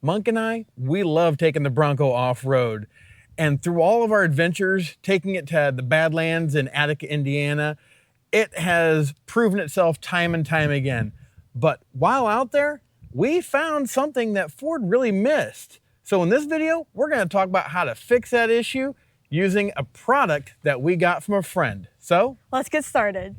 Monk and I, we love taking the Bronco off-road. And through all of our adventures, taking it to the Badlands in Attica, Indiana, it has proven itself time and time again. But while out there, we found something that Ford really missed. So in this video, we're going to talk about how to fix that issue using a product that we got from a friend. So let's get started.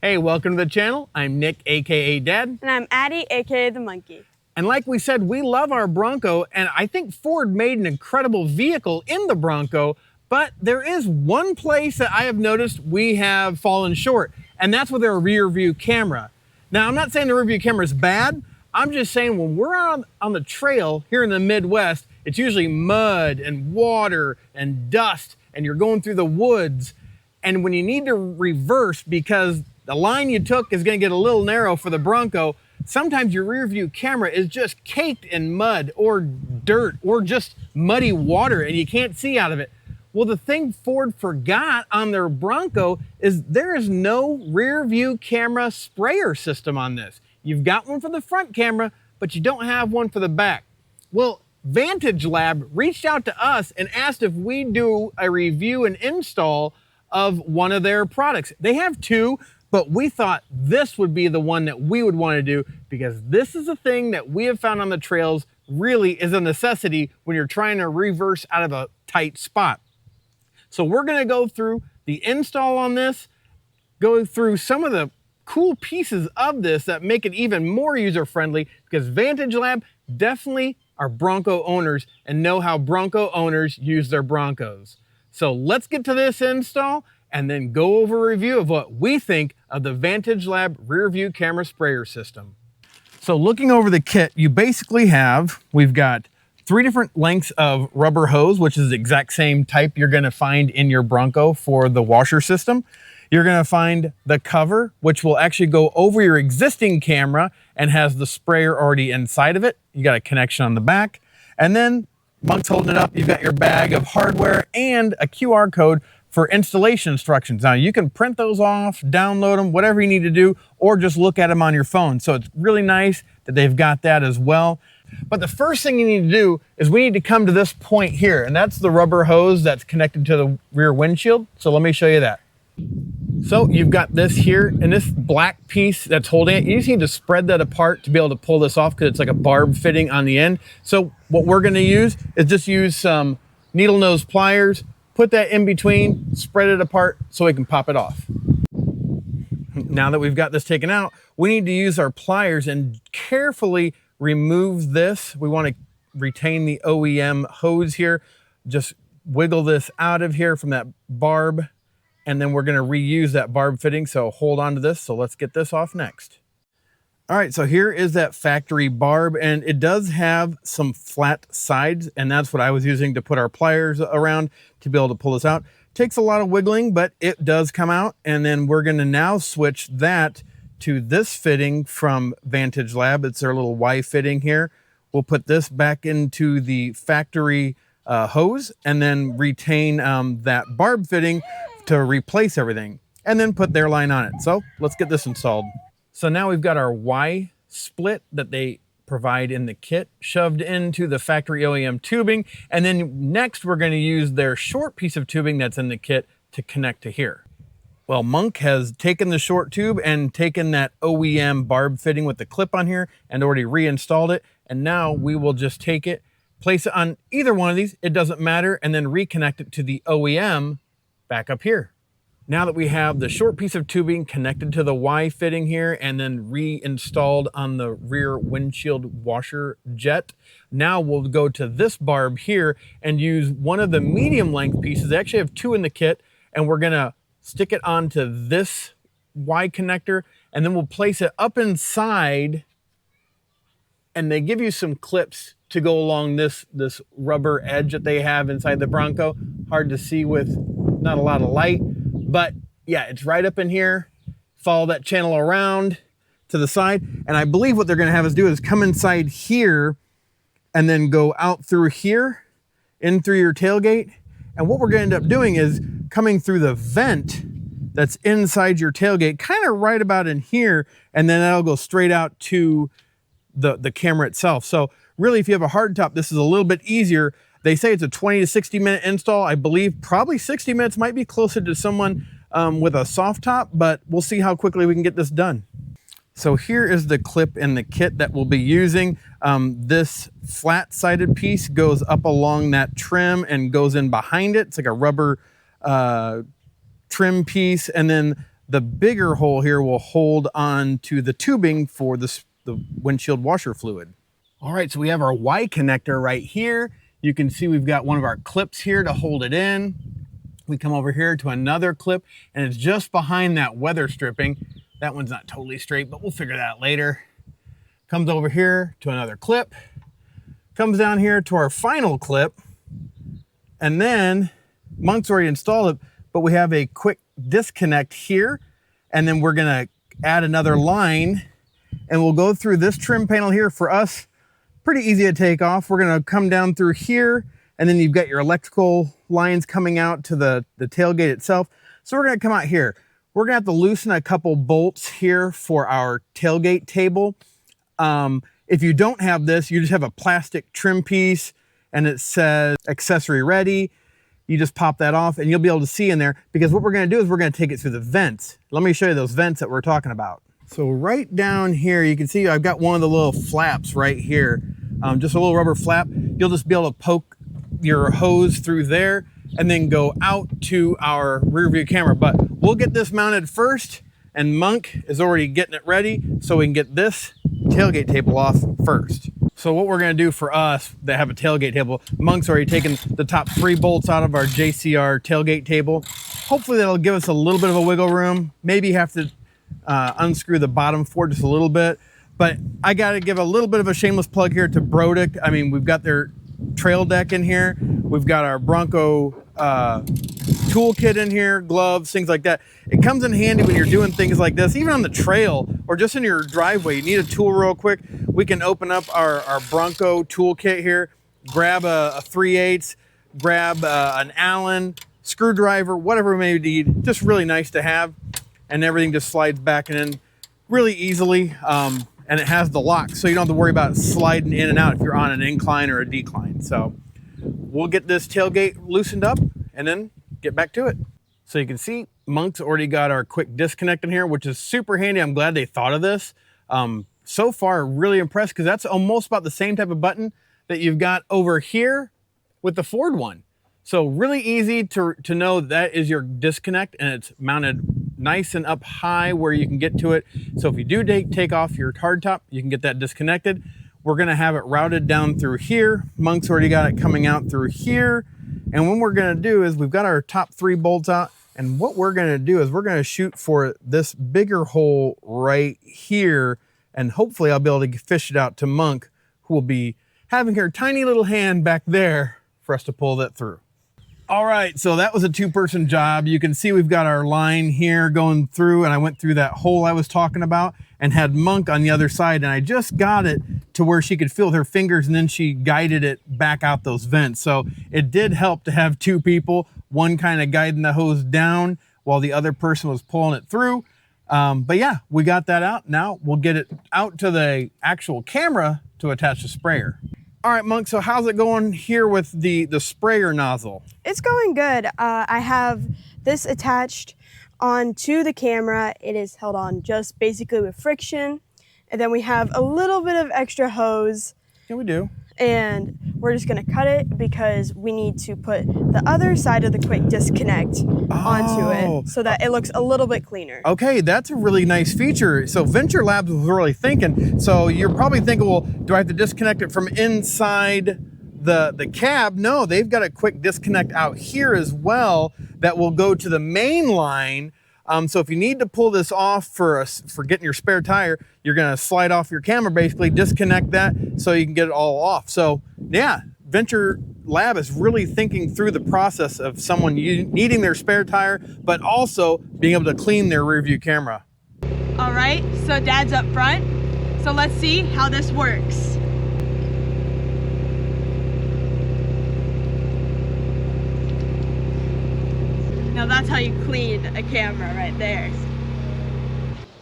Hey, welcome to the channel. I'm Nick, aka Dad. And I'm Addie, aka the Monkey. And like we said, we love our Bronco, and I think Ford made an incredible vehicle in the Bronco, but there is one place that I have noticed we have fallen short, and that's with our rear view camera. Now, I'm not saying the rear view camera is bad. I'm just saying when we're on the trail here in the Midwest, it's usually mud and water and dust, and you're going through the woods. And when you need to reverse because the line you took is going to get a little narrow for the Bronco, sometimes your rear view camera is just caked in mud or dirt or just muddy water and you can't see out of it. Well, the thing Ford forgot on their Bronco is there is no rear view camera sprayer system on this. You've got one for the front camera, but you don't have one for the back. Well, Vantage Lab reached out to us and asked if we'd do a review and install of one of their products. They have two, but we thought this would be the one that we would want to do because this is a thing that we have found on the trails really is a necessity when you're trying to reverse out of a tight spot. So we're going to go through the install on this, go through some of the cool pieces of this that make it even more user-friendly because Vantage Lab definitely are Bronco owners and know how Bronco owners use their Broncos. So let's get to this install and then go over a review of what we think of the Vantage Lab rear view camera sprayer system. So looking over the kit, you basically we've got 3 different lengths of rubber hose, which is the exact same type you're gonna find in your Bronco for the washer system. You're gonna find the cover, which will actually go over your existing camera and has the sprayer already inside of it. You got a connection on the back. And then Monk's holding it up, you've got your bag of hardware and a QR code for installation instructions. Now you can print those off, download them, whatever you need to do, or just look at them on your phone. So it's really nice that they've got that as well. But the first thing you need to do is we need to come to this point here, and that's the rubber hose that's connected to the rear windshield. So let me show you that. So you've got this here, and this black piece that's holding it, you just need to spread that apart to be able to pull this off because it's like a barb fitting on the end. So what we're gonna use is just use some needle nose pliers, put that in between, spread it apart so we can pop it off. Now that we've got this taken out, we need to use our pliers and carefully remove this. We want to retain the OEM hose here. Just wiggle this out of here from that barb, and then we're going to reuse that barb fitting. So hold on to this. So let's get this off next. All right, so here is that factory barb, and it does have some flat sides, and that's what I was using to put our pliers around to be able to pull this out. Takes a lot of wiggling, but it does come out, and then we're gonna now switch that to this fitting from Vantage Lab. It's their little Y fitting here. We'll put this back into the factory hose, and then retain that barb fitting to replace everything, and then put their line on it. So let's get this installed. So now we've got our Y split that they provide in the kit shoved into the factory OEM tubing. And then next we're going to use their short piece of tubing that's in the kit to connect to here. Well, Monk has taken the short tube and taken that OEM barb fitting with the clip on here and already reinstalled it. And now we will just take it, place it on either one of these, it doesn't matter, and then reconnect it to the OEM back up here. Now that we have the short piece of tubing connected to the Y fitting here and then reinstalled on the rear windshield washer jet, now we'll go to this barb here and use one of the medium length pieces. They actually have 2 in the kit, and we're gonna stick it onto this Y connector, and then we'll place it up inside, and they give you some clips to go along this rubber edge that they have inside the Bronco. Hard to see with not a lot of light. But yeah, it's right up in here. Follow that channel around to the side. And I believe what they're gonna have us do is come inside here and then go out through here, in through your tailgate. And what we're gonna end up doing is coming through the vent that's inside your tailgate, kind of right about in here, and then that'll go straight out to the camera itself. So really, if you have a hard top, this is a little bit easier. They say it's a 20 to 60 minute install. I believe probably 60 minutes might be closer to someone with a soft top, but we'll see how quickly we can get this done. So here is the clip in the kit that we'll be using. This flat-sided piece goes up along that trim and goes in behind it. It's like a rubber trim piece, and then the bigger hole here will hold on to the tubing for the windshield washer fluid. All right, so we have our Y connector right here. You can see we've got one of our clips here to hold it in. We come over here to another clip, and it's just behind that weather stripping. That one's not totally straight, but we'll figure that out later. Comes over here to another clip, comes down here to our final clip, and then Monk's already installed it, but we have a quick disconnect here, and then we're gonna add another line, and we'll go through this trim panel here. For us, pretty easy to take off. We're gonna come down through here, and then you've got your electrical lines coming out to the tailgate itself. So we're gonna come out here. We're gonna have to loosen a couple bolts here for our tailgate table. If you don't have this, you just have a plastic trim piece and it says accessory ready. You just pop that off and you'll be able to see in there, because what we're gonna do is we're gonna take it through the vents. Let me show you those vents that we're talking about. So right down here, you can see I've got one of the little flaps right here, just a little rubber flap. You'll just be able to poke your hose through there and then go out to our rear view camera. But we'll get this mounted first, and Monk is already getting it ready so we can get this tailgate table off first. So what we're gonna do for us that have a tailgate table, Monk's already taken the top 3 bolts out of our JCR tailgate table. Hopefully that'll give us a little bit of a wiggle room. Maybe have to unscrew the bottom 4 just a little bit. But I gotta give a little bit of a shameless plug here to Brodick. I mean, we've got their trail deck in here. We've got our Bronco toolkit in here, gloves, things like that. It comes in handy when you're doing things like this, even on the trail or just in your driveway. You need a tool real quick. We can open up our Bronco toolkit here, grab a 3/8, grab an Allen, screwdriver, whatever we may need. Just really nice to have. And everything just slides back in really easily. And it has the lock, so you don't have to worry about sliding in and out if you're on an incline or a decline. So we'll get this tailgate loosened up and then get back to it. So you can see Monk's already got our quick disconnect in here, which is super handy. I'm glad they thought of this. So far, really impressed, because that's almost about the same type of button that you've got over here with the Ford one. So really easy to know that is your disconnect, and it's mounted nice and up high where you can get to it. So if you do take off your hardtop, you can get that disconnected. We're gonna have it routed down through here. Monk's already got it coming out through here. And what we're gonna do is we've got our top 3 bolts out, and what we're gonna do is we're gonna shoot for this bigger hole right here, and hopefully I'll be able to fish it out to Monk, who will be having her tiny little hand back there for us to pull that through. All right, so that was a 2-person job. You can see we've got our line here going through, and I went through that hole I was talking about and had Monk on the other side, and I just got it to where she could feel her fingers, and then she guided it back out those vents. So it did help to have 2 people, one kind of guiding the hose down while the other person was pulling it through. But yeah, we got that out. Now we'll get it out to the actual camera to attach the sprayer. All right, Monk, so how's it going here with the sprayer nozzle? It's going good. I have this attached onto the camera. It is held on just basically with friction. And then we have a little bit of extra hose. Yeah, we do. And we're just gonna cut it because we need to put the other side of the quick disconnect onto it so that it looks a little bit cleaner. Okay, that's a really nice feature. So Venture Labs was really thinking, so you're probably thinking, well, do I have to disconnect it from inside the cab? No, they've got a quick disconnect out here as well that will go to the main line. So if you need to pull this off for getting your spare tire, you're gonna slide off your camera, basically disconnect that so you can get it all off. So yeah, Venture Lab is really thinking through the process of someone needing their spare tire, but also being able to clean their rear view camera. All right, so Dad's up front. So let's see how this works. Now that's how you clean a camera right there.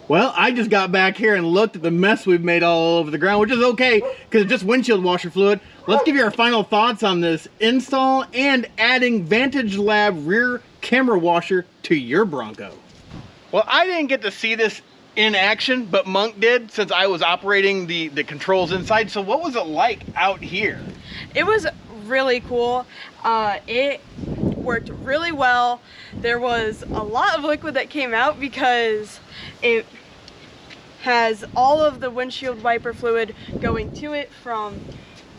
Well, I just got back here and looked at the mess we've made all over the ground, which is okay because it's just windshield washer fluid. Let's give you our final thoughts on this install and adding Vantage Lab rear camera washer to your Bronco. Well, I didn't get to see this in action, but Monk did since I was operating the controls inside. So what was it like out here? It was really cool. It worked really well. There was a lot of liquid that came out because it has all of the windshield wiper fluid going to it from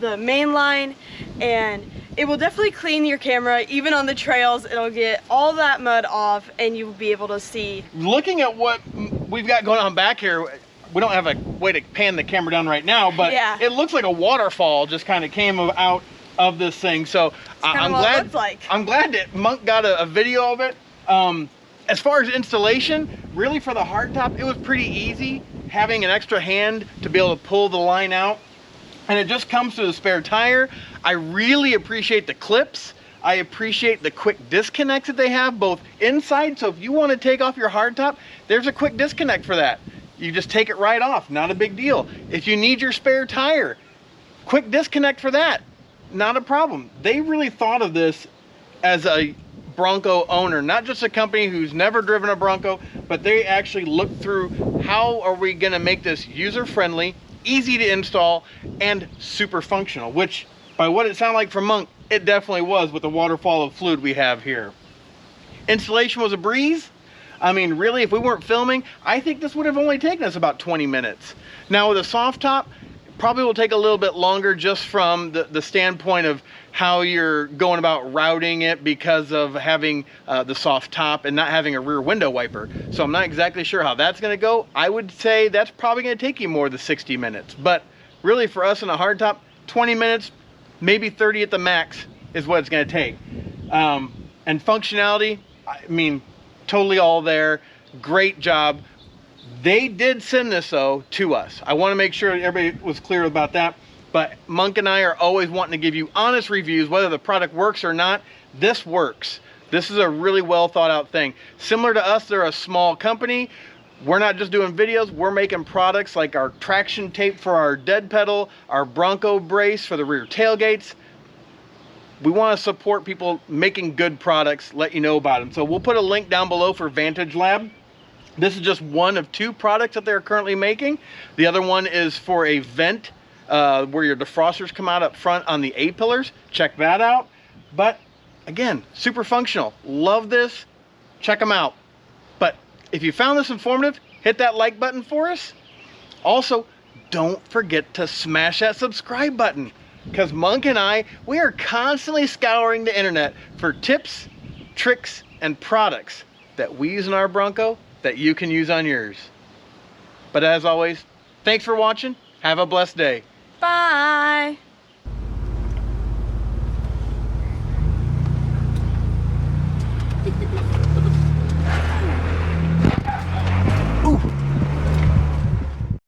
the main line, and it will definitely clean your camera. Even on the trails, it'll get all that mud off and you'll be able to see. Looking at what we've got going on back here, we don't have a way to pan the camera down right now, but yeah, it looks like a waterfall just kind of came out of this thing. So I'm glad, I'm glad that Monk got a video of it. As far as installation, really for the hardtop, it was pretty easy having an extra hand to be able to pull the line out. And it just comes to the spare tire. I really appreciate the clips. I appreciate the quick disconnects that they have both inside. So if you want to take off your hardtop, there's a quick disconnect for that. You just take it right off, not a big deal. If you need your spare tire, quick disconnect for that, not a problem. They really thought of this as a Bronco owner, not just a company who's never driven a Bronco, but they actually looked through how are we gonna make this user-friendly, easy to install, and super functional, which by what it sounded like from Monk, it definitely was with the waterfall of fluid we have here. Installation was a breeze. I mean, really, if we weren't filming, I think this would have only taken us about 20 minutes. Now with a soft top, probably will take a little bit longer just from the standpoint of how you're going about routing it because of having the soft top and not having a rear window wiper. So I'm not exactly sure how that's gonna go. I would say that's probably gonna take you more than 60 minutes. But really for us in a hardtop, 20 minutes, maybe 30 at the max is what it's gonna take. And functionality, I mean, totally all there, great job. They did send this though to us. I want to make sure everybody was clear about that. But Monk and I are always wanting to give you honest reviews, whether the product works or not. This works. This is a really well thought out thing. Similar to us, they're a small company. We're not just doing videos, we're making products like our traction tape for our dead pedal, our Bronco brace for the rear tailgates. We want to support people making good products, let you know about them. So we'll put a link down below for Vantage Lab. This is just one of two products that they're currently making. The other one is for a vent where your defrosters come out up front on the A-pillars. Check that out. But again, super functional. Love this. Check them out. But if you found this informative, hit that like button for us. Also, don't forget to smash that subscribe button, because Monk and I, we are constantly scouring the internet for tips, tricks, and products that we use in our Bronco that you can use on yours. But as always, thanks for watching. Have a blessed day. Bye.